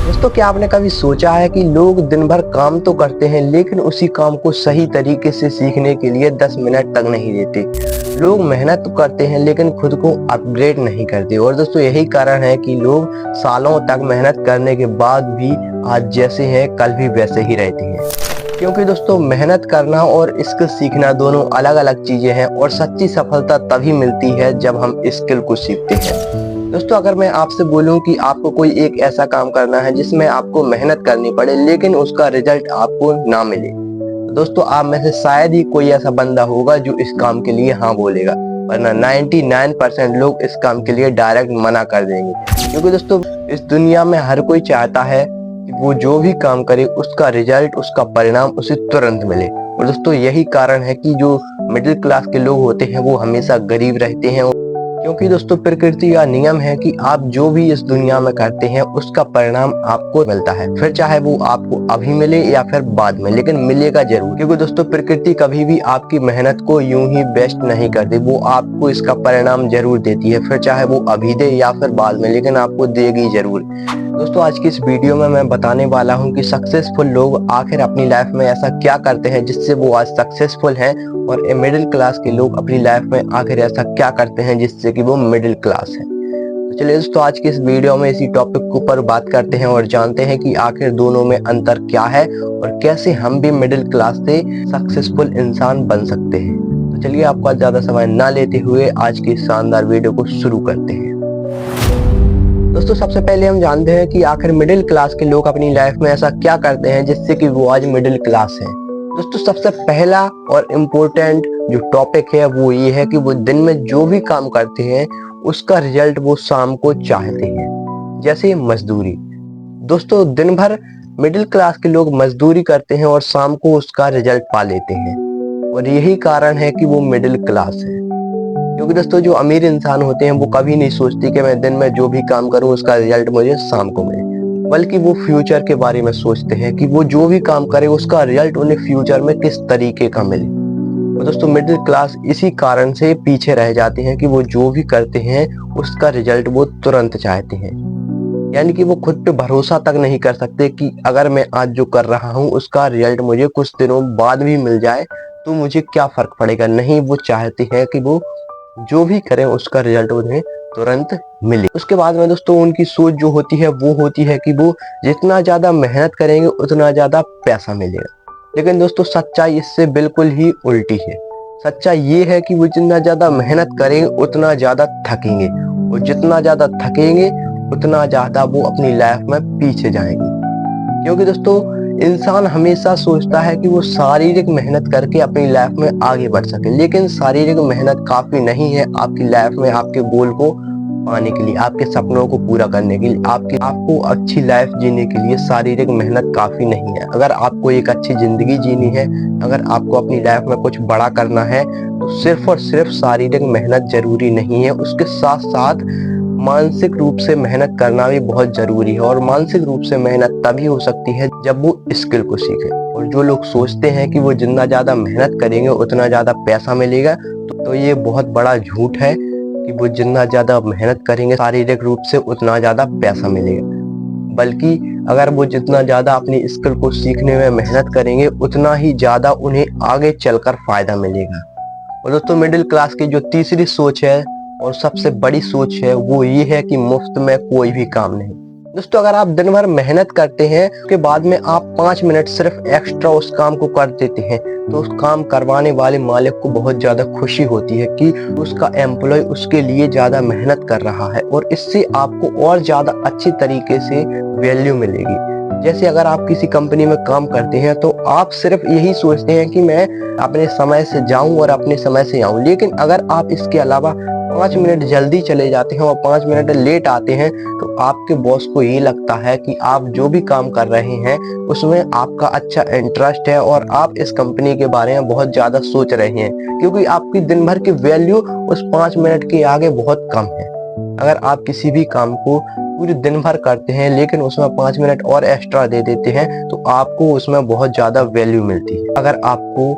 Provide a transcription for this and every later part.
दोस्तों, क्या आपने कभी सोचा है कि लोग दिन भर काम तो करते हैं लेकिन उसी काम को सही तरीके से सीखने के लिए 10 मिनट तक नहीं देते। लोग मेहनत तो करते हैं लेकिन खुद को अपग्रेड नहीं करते। और दोस्तों, यही कारण है कि लोग सालों तक मेहनत करने के बाद भी आज जैसे हैं कल भी वैसे ही रहते हैं। क्योंकि दोस्तों, मेहनत करना और स्किल सीखना दोनों अलग अलग चीजें हैं और सच्ची सफलता तभी मिलती है जब हम स्किल को सीखते हैं। दोस्तों, अगर मैं आपसे बोलूं कि आपको कोई एक ऐसा काम करना है जिसमें आपको मेहनत करनी पड़े लेकिन उसका रिजल्ट आपको ना मिले, तो दोस्तों आप में से शायद ही कोई ऐसा बंदा होगा जो इस काम के लिए हाँ बोलेगा, वरना 99% लोग इस काम के लिए डायरेक्ट मना कर देंगे। क्योंकि दोस्तों, इस दुनिया में हर कोई चाहता है कि वो जो भी काम करे उसका रिजल्ट, उसका परिणाम उसे तुरंत मिले। और दोस्तों, यही कारण है कि जो मिडिल क्लास के लोग होते हैं वो हमेशा गरीब रहते हैं। क्योंकि दोस्तों, प्रकृति का नियम है कि आप जो भी इस दुनिया में करते हैं उसका परिणाम आपको मिलता है, फिर चाहे वो आपको अभी मिले या फिर बाद में, लेकिन मिलेगा जरूर। क्योंकि दोस्तों, प्रकृति कभी भी आपकी मेहनत को यूं ही वेस्ट नहीं करती, वो आपको इसका परिणाम जरूर देती है, फिर चाहे वो अभी दे या फिर बाद में, लेकिन आपको देगी जरूर। दोस्तों, आज की इस वीडियो में मैं बताने वाला हूं कि सक्सेसफुल लोग आखिर अपनी लाइफ में ऐसा क्या करते हैं जिससे वो आज सक्सेसफुल हैं, और मिडिल क्लास के लोग अपनी लाइफ में आखिर ऐसा क्या करते हैं जिससे कि वो मिडिल क्लास है। तो चलिए दोस्तों, आज की इस वीडियो में इसी टॉपिक के ऊपर बात करते हैं और जानते हैं कि आखिर दोनों में अंतर क्या है और कैसे हम भी मिडिल क्लास से सक्सेसफुल इंसान बन सकते हैं। तो चलिए, आपका ज्यादा समय ना लेते हुए आज की शानदार वीडियो को शुरू करते हैं। दोस्तों, सबसे पहले हम जानते हैं कि आखिर मिडिल क्लास के लोग अपनी लाइफ में ऐसा क्या करते हैं जिससे कि वो आज मिडिल क्लास हैं। दोस्तों, सबसे पहला और इम्पोर्टेंट जो टॉपिक है वो ये है कि वो दिन में जो भी काम करते हैं उसका रिजल्ट वो शाम को चाहते हैं। जैसे मजदूरी। दोस्तों, दिन भर मिडिल क्लास के लोग मजदूरी करते हैं और शाम को उसका रिजल्ट पा लेते हैं, और यही कारण है कि वो मिडिल क्लास है। क्योंकि दोस्तों, जो अमीर इंसान होते हैं वो कभी नहीं सोचते कि मैं दिन में जो भी काम करूं उसका रिजल्ट मुझे शाम को मिले, बल्कि वो फ्यूचर के बारे में सोचते हैं कि वो जो भी काम करे उसका रिजल्ट उन्हें फ्यूचर में किस तरीके का मिले। और दोस्तों, मिडिल क्लास इसी कारण से पीछे रह जाते हैं कि वो जो भी करते हैं उसका रिजल्ट वो तुरंत चाहते हैं। यानी कि वो खुद पे भरोसा तक नहीं कर सकते कि अगर मैं आज जो कर रहा हूँ उसका रिजल्ट मुझे कुछ दिनों बाद भी मिल जाए तो मुझे क्या फर्क पड़ेगा। नहीं, वो चाहते हैं कि वो जो भी करें उसका रिजल्ट उन्हें तुरंत मिले। उसके बाद में दोस्तों, उनकी सोच जो होती है वो होती है कि वो जितना ज्यादा मेहनत करेंगे उतना ज्यादा पैसा मिलेगा। लेकिन दोस्तों, सच्चाई इससे बिल्कुल ही उल्टी है। सच्चाई ये है कि वो जितना ज्यादा मेहनत करेंगे उतना ज्यादा थकेंगे, और जितना ज्यादा थकेंगे उतना ज्यादा वो अपनी लाइफ में पीछे जाएंगे। क्योंकि दोस्तों, इंसान हमेशा सोचता है कि वो शारीरिक मेहनत करके अपनी लाइफ में आगे बढ़ सके, लेकिन शारीरिक मेहनत काफी नहीं है आपकी लाइफ में आपके गोल को पाने के लिए, आपके सपनों को पूरा करने के लिए, आपको अच्छी लाइफ जीने के लिए शारीरिक मेहनत काफी नहीं है। अगर आपको एक अच्छी जिंदगी जीनी है, अगर आपको अपनी लाइफ में कुछ बड़ा करना है, तो सिर्फ और सिर्फ शारीरिक मेहनत जरूरी नहीं है, उसके साथ साथ मानसिक रूप से मेहनत करना भी बहुत जरूरी है। और मानसिक रूप से मेहनत तभी हो सकती है जब वो स्किल को सीखे। और जो लोग सोचते हैं कि वो जितना ज्यादा मेहनत करेंगे उतना ज्यादा पैसा मिलेगा, तो ये बहुत बड़ा झूठ है कि वो जितना ज्यादा मेहनत करेंगे शारीरिक रूप से उतना ज्यादा पैसा मिलेगा। बल्कि अगर वो जितना ज्यादा अपनी स्किल को सीखने में मेहनत करेंगे उतना ही ज्यादा उन्हें आगे चलकर फायदा मिलेगा। और दोस्तों, मिडिल क्लास की जो तीसरी सोच है और सबसे बड़ी सोच है वो ये है कि मुफ्त में कोई भी काम नहीं। दोस्तों, अगर आप दिन भर मेहनत करते हैं उसके बाद में आप 5 मिनट सिर्फ एक्स्ट्रा उस काम को कर देते हैं, तो उस काम करवाने वाले मालिक को बहुत ज्यादा खुशी होती है कि उसका एम्प्लॉय उसके लिए ज्यादा मेहनत कर रहा है, और इससे आपको और ज्यादा अच्छी तरीके से वैल्यू मिलेगी। जैसे अगर आप किसी कंपनी में काम करते हैं तो आप सिर्फ यही सोचते हैं कि मैं अपने समय से जाऊं और अपने समय से आऊं, लेकिन अगर आप इसके अलावा 5 मिनट जल्दी चले जाते हैं और 5 मिनट लेट आते हैं तो आपके बॉस को ये लगता है कि आप जो भी काम कर रहे हैं उसमें आपका अच्छा इंटरेस्ट है और आप इस कंपनी के बारे में बहुत ज्यादा सोच रहे हैं, क्योंकि आपकी दिन भर की वैल्यू उस 5 मिनट के आगे बहुत कम है। अगर आप किसी भी काम को पूरे दिन भर करते हैं लेकिन उसमें 5 मिनट और एक्स्ट्रा दे देते हैं तो आपको उसमें बहुत ज्यादा वैल्यू मिलती है। अगर आपको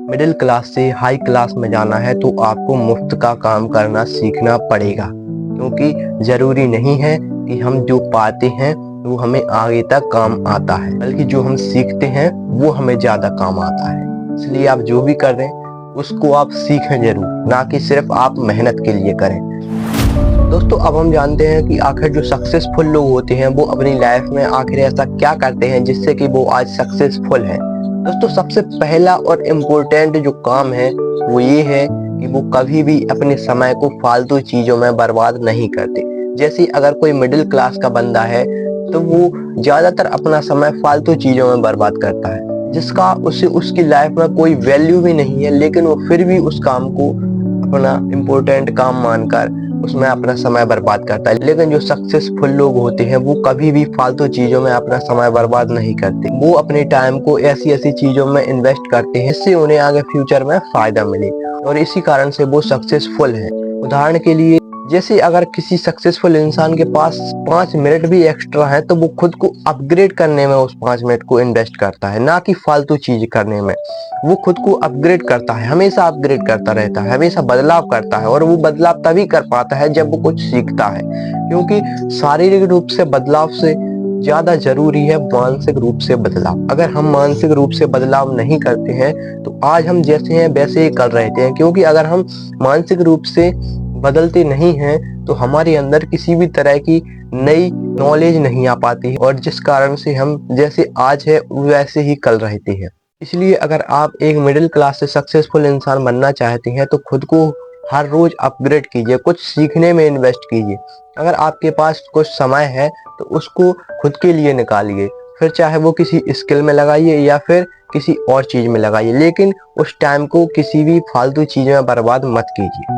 मिडिल क्लास से हाई क्लास में जाना है तो आपको मुफ्त का काम करना सीखना पड़ेगा, क्योंकि जरूरी नहीं है कि हम जो पाते हैं वो हमें आगे तक काम आता है, बल्कि जो हम सीखते हैं वो हमें ज्यादा काम आता है। इसलिए आप जो भी कर रहे हैं उसको आप सीखें जरूर, ना कि सिर्फ आप मेहनत के लिए करें। दोस्तों, अब हम जानते हैं कि आखिर जो सक्सेसफुल लोग होते हैं वो अपनी लाइफ में आखिर ऐसा क्या करते हैं जिससे कि वो आज सक्सेसफुल हैं। दोस्तों, सबसे पहला और इम्पोर्टेंट जो काम है वो ये है कि वो कभी भी अपने समय को फालतू चीजों में बर्बाद नहीं करते। जैसे अगर कोई मिडिल क्लास का बंदा है तो वो ज्यादातर अपना समय फालतू चीजों में बर्बाद करता है, जिसका उसे उसकी लाइफ में कोई वैल्यू भी नहीं है, लेकिन वो फिर भी उस काम को अपना इम्पोर्टेंट काम मानकर उसमें अपना समय बर्बाद करता है। लेकिन जो सक्सेसफुल लोग होते हैं वो कभी भी फालतू चीजों में अपना समय बर्बाद नहीं करते। वो अपने टाइम को ऐसी ऐसी चीजों में इन्वेस्ट करते हैं जिससे उन्हें आगे फ्यूचर में फायदा मिले, और इसी कारण से वो सक्सेसफुल है। उदाहरण के लिए, जैसे अगर किसी सक्सेसफुल इंसान के पास 5 मिनट भी एक्स्ट्रा है तो वो खुद को अपग्रेड करने में उस 5 मिनट को इन्वेस्ट करता है, ना कि फालतू चीज करने में। वो खुद को अपग्रेड करता है, हमेशा अपग्रेड करता रहता है, हमेशा बदलाव करता है, और वो बदलाव तभी कर पाता है जब वो कुछ सीखता है, क्योंकि शारीरिक रूप से बदलाव से ज्यादा जरूरी है मानसिक रूप से बदलाव। अगर हम मानसिक रूप से बदलाव नहीं करते हैं तो आज हम जैसे हैं वैसे ही कर रहते हैं, क्योंकि अगर हम मानसिक रूप से बदलते नहीं हैं तो हमारे अंदर किसी भी तरह की नई नॉलेज नहीं आ पाती है, और जिस कारण से हम जैसे आज है वैसे ही कल रहते हैं। इसलिए अगर आप एक मिडिल क्लास से सक्सेसफुल इंसान बनना चाहते हैं तो खुद को हर रोज अपग्रेड कीजिए, कुछ सीखने में इन्वेस्ट कीजिए। अगर आपके पास कुछ समय है तो उसको खुद के लिए निकालिए, फिर चाहे वो किसी स्किल में लगाइए या फिर किसी और चीज में लगाइए, लेकिन उस टाइम को किसी भी फालतू चीज में बर्बाद मत कीजिए।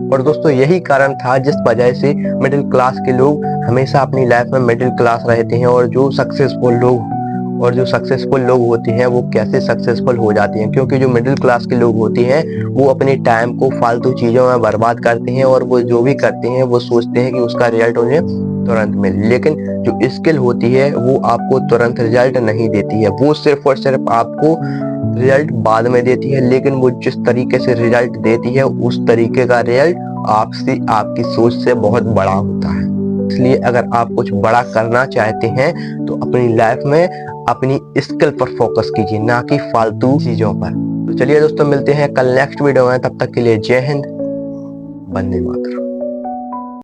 और दोस्तों, यही कारण था जिस वजह से मिडिल क्लास के लोग हमेशा अपनी लाइफ में मिडिल क्लास रहते हैं, और जो सक्सेसफुल लोग होते हैं वो कैसे सक्सेसफुल हो जाते हैं, क्योंकि जो मिडिल क्लास के लोग होते हैं वो अपने टाइम को फालतू चीजों में बर्बाद करते हैं, और वो जो भी करते हैं वो सोचते हैं कि उसका रिजल्ट उन्हें तुरंत मिले। लेकिन जो स्किल होती है वो आपको तुरंत रिजल्ट नहीं देती है, वो सिर्फ और सिर्फ आपको रिजल्ट बाद में देती है, लेकिन वो जिस तरीके से रिजल्ट देती है उस तरीके का रिजल्ट आपकी सोच से बहुत बड़ा होता है। इसलिए अगर आप कुछ बड़ा करना चाहते हैं तो अपनी लाइफ में अपनी स्किल पर फोकस कीजिए, ना कि फालतू चीजों पर। तो चलिए दोस्तों, मिलते हैं कल नेक्स्ट वीडियो में। तब तक के लिए जय हिंद, वंदे मातरम।